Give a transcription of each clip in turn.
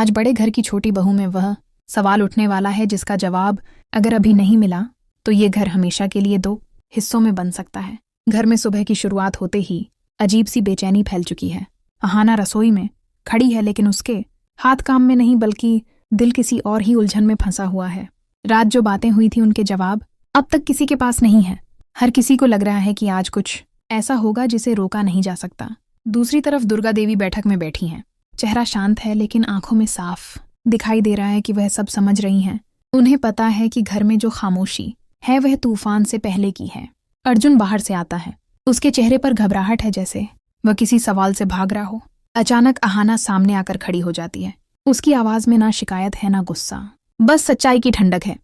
आज बड़े घर की छोटी बहू में वह सवाल उठने वाला है जिसका जवाब अगर अभी नहीं मिला तो ये घर हमेशा के लिए दो हिस्सों में बन सकता है। घर में सुबह की शुरुआत होते ही अजीब सी बेचैनी फैल चुकी है। अहाना रसोई में खड़ी है लेकिन उसके हाथ काम में नहीं बल्कि दिल किसी और ही उलझन में फंसा हुआ है। रात जो बातें हुई थी उनके जवाब अब तक किसी के पास नहीं है। हर किसी को लग रहा है कि आज कुछ ऐसा होगा जिसे रोका नहीं जा सकता। दूसरी तरफ दुर्गा देवी बैठक में बैठी हैं। चेहरा शांत है लेकिन आंखों में साफ दिखाई दे रहा है कि वह सब समझ रही हैं। उन्हें पता है कि घर में जो खामोशी है वह तूफान से पहले की है। अर्जुन बाहर से आता है। उसके चेहरे पर घबराहट है जैसे वह किसी सवाल से भाग रहा हो। अचानक अहाना सामने आकर खड़ी हो जाती है। उसकी आवाज में ना शिकायत है ना गुस्सा, बस सच्चाई की ठंडक है।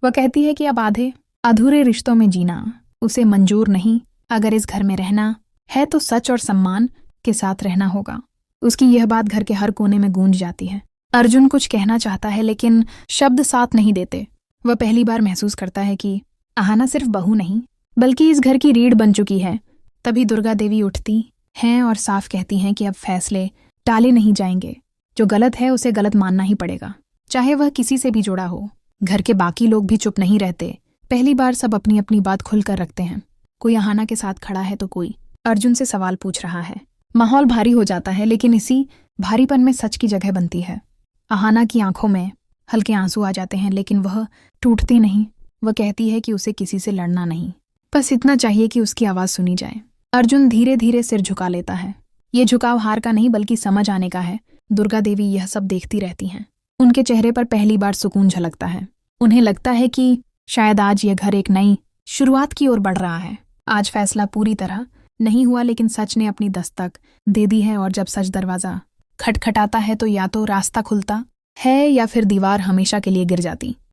वह कहती है कि अब आधे अधूरे रिश्तों में जीना उसे मंजूर नहीं। अगर इस घर में रहना है तो सच और सम्मान के साथ रहना होगा। उसकी यह बात घर के हर कोने में गूंज जाती है। अर्जुन कुछ कहना चाहता है लेकिन शब्द साथ नहीं देते। वह पहली बार महसूस करता है कि अहाना सिर्फ बहू नहीं बल्कि इस घर की रीढ़ बन चुकी है। तभी दुर्गा देवी उठती हैं और साफ कहती हैं कि अब फैसले टाले नहीं जाएंगे। जो गलत है उसे गलत मानना ही पड़ेगा, चाहे वह किसी से भी जुड़ा हो। घर के बाकी लोग भी चुप नहीं रहते। पहली बार सब अपनी अपनी बात खुलकर रखते हैं। कोई अहाना के साथ खड़ा है तो कोई अर्जुन से सवाल पूछ रहा है। माहौल भारी हो जाता है लेकिन इसी भारीपन में सच की जगह बनती है। अहाना की आंखों में हल्के आंसू आ जाते हैं लेकिन वह टूटती नहीं। वह कहती है कि उसे किसी से लड़ना नहीं, बस इतना चाहिए कि उसकी आवाज़ सुनी जाए। अर्जुन धीरे धीरे सिर झुका लेता है। ये झुकाव हार का नहीं बल्कि समझ आने का है। दुर्गा देवी यह सब देखती रहती हैं। उनके चेहरे पर पहली बार सुकून झलकता है। उन्हें लगता है कि शायद आज यह घर एक नई शुरुआत की ओर बढ़ रहा है। आज फैसला पूरी तरह नहीं हुआ लेकिन सच ने अपनी दस्तक दे दी है और जब सच दरवाज़ा खटखटाता है तो या तो रास्ता खुलता है या फिर दीवार हमेशा के लिए गिर जाती।